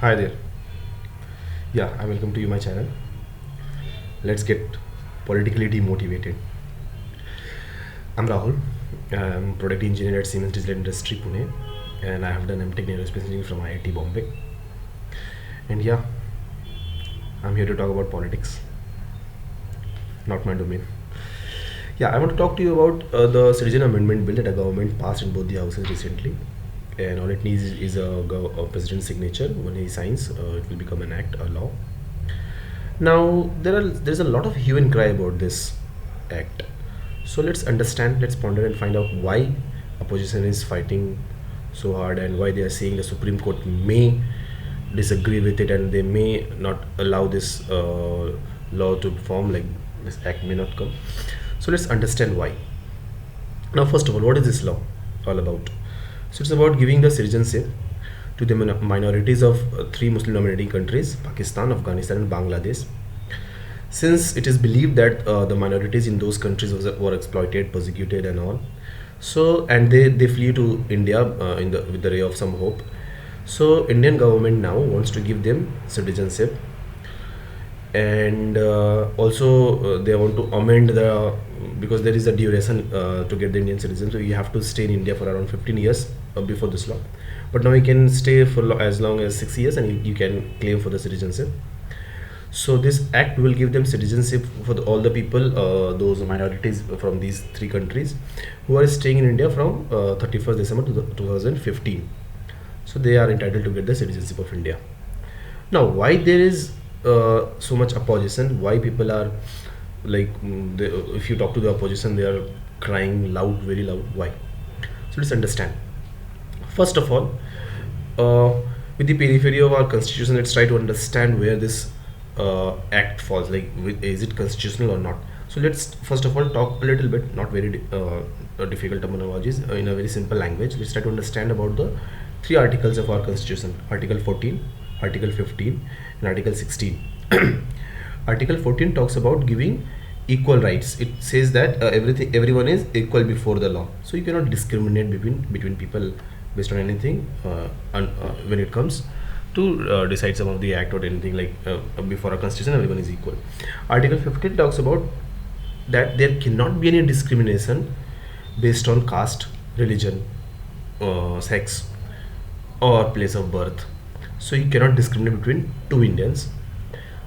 Hi there. Yeah, I welcome to you my channel. Let's get politically demotivated. I'm Rahul. I'm product engineer at Siemens Digital Industry Pune, and I have done MTech in aerospace engineering from IIT Bombay. And yeah, I'm here to talk about politics, not my domain. Yeah, I want to talk to you about the Citizen Amendment Bill that a government passed in both the houses recently. And all it needs is a president's signature. When he signs, it will become an act, a law. Now there's a lot of hue and cry about this act. So let's understand, let's ponder and find out why opposition is fighting so hard and why they are saying the Supreme Court may disagree with it and they may not allow this law to form, like this act may not come. So let's understand why. Now, first of all, what is this law all about? So it's about giving the citizenship to the minorities of three Muslim dominating countries: Pakistan, Afghanistan, and Bangladesh. Since it is believed that the minorities in those countries were exploited, persecuted, and all, so and they flee to India with the ray of some hope. So Indian government now wants to give them citizenship, and also they want to amend the, because there is a duration to get the Indian citizen, so you have to stay in India for around 15 years before this law, but now you can stay for as long as 6 years and you can claim for the citizenship. So this act will give them citizenship for all the people, those minorities from these three countries who are staying in India from 31st December to 2015. So they are entitled to get the citizenship of India. Now, why there is so much opposition? Why people are like, if you talk to the opposition, they are crying loud, very loud. Why? So let's understand. First of all, with the periphery of our constitution, let's try to understand where this act falls. Like, is it constitutional or not? So let's first of all talk a little bit, not very difficult terminologies, in a very simple language. Let's try to understand about the three articles of our constitution: Article 14, Article 15, and Article 16. Article 14 talks about giving equal rights. It says that everyone is equal before the law. So you cannot discriminate between people based on anything, when it comes to decide some of the act or anything, like before a constitution everyone is equal. Article 15 talks about that there cannot be any discrimination based on caste, religion, sex, or place of birth. So you cannot discriminate between two Indians.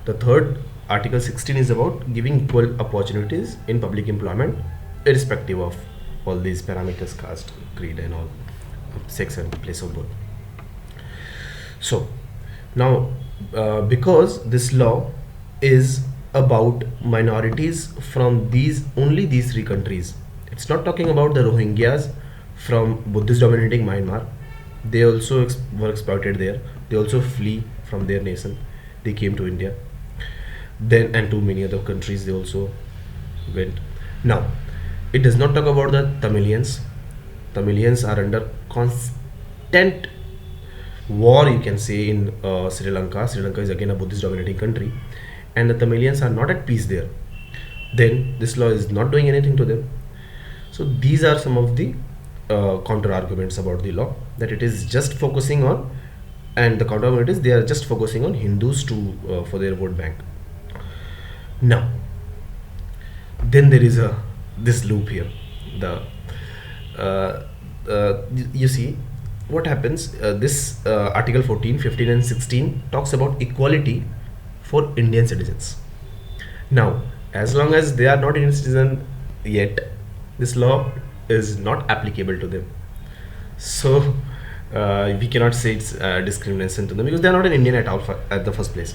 The third, Article 16, is about giving equal opportunities in public employment, irrespective of all these parameters: caste, creed, and all, sex, and place of birth. So now, because this law is about minorities from these three countries, it's not talking about the Rohingyas from Buddhist dominating Myanmar. They also were exploited there. They also flee from their nation. They came to India. Then, and to many other countries they also went. Now, it does not talk about the Tamilians. Tamilians are under constant war, you can say, in Sri Lanka. Sri Lanka is again a Buddhist dominating country, and the Tamilians are not at peace there. Then this law is not doing anything to them. So these are some of the counter arguments about the law, that it is just focusing on, and the counter argument is they are just focusing on Hindus to for their vote bank. Now, then there is a this loop here. The you see what happens. This Article 14, 15, and 16 talks about equality for Indian citizens. Now, as long as they are not Indian citizen yet, this law is not applicable to them. So we cannot say it's discrimination to them, because they are not an Indian at all at the first place,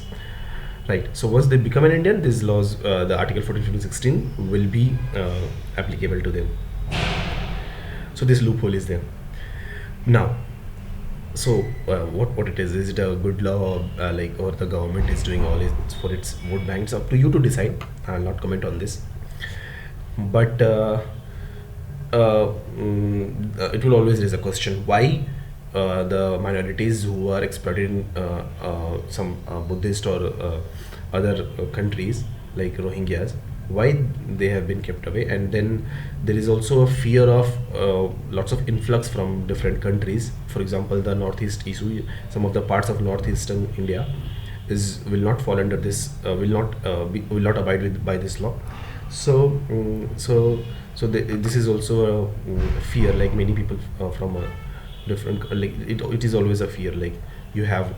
right? So once they become an Indian, these laws, the Article 14, 15, 16 will be applicable to them. So this loophole is there. Now, so what it is it a good law, or or the government is doing all it for its vote banks? Up to you to decide. I'll not comment on this, but it will always raise a question: why the minorities who are exploited in some Buddhist or other countries like Rohingyas, why they have been kept away. And then there is also a fear of lots of influx from different countries. For example, the northeast issue, some of the parts of northeastern India is will not fall under this, will not abide with by this law. So this is also a fear, like many people from a different, like it is always a fear, like you have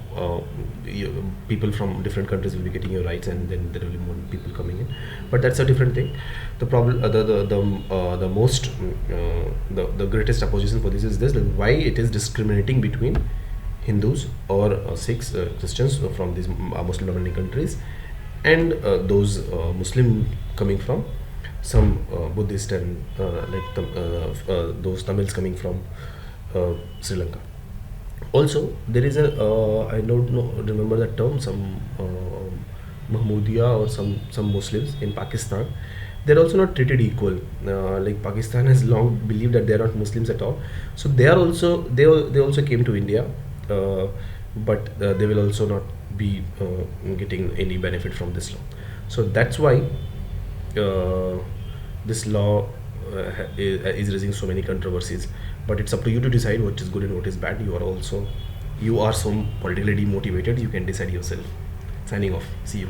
people from different countries will be getting your rights, and then there will be more people coming in. But that's a different thing. The problem, the most the greatest opposition for this is this, like why it is discriminating between Hindus or Sikhs, Christians from these Muslim dominated countries, and those Muslim coming from some Buddhist and those Tamils coming from Sri Lanka. Also, there is a I don't know remember that term, some Mahmudiya or some Muslims in Pakistan. They're also not treated equal. Like Pakistan has long believed that they are not Muslims at all. So they are also they also came to India, but they will also not be getting any benefit from this law. So that's why this law is raising so many controversies. But it's up to you to decide what is good and what is bad. You are so politically demotivated, you can decide yourself. Signing off, see you.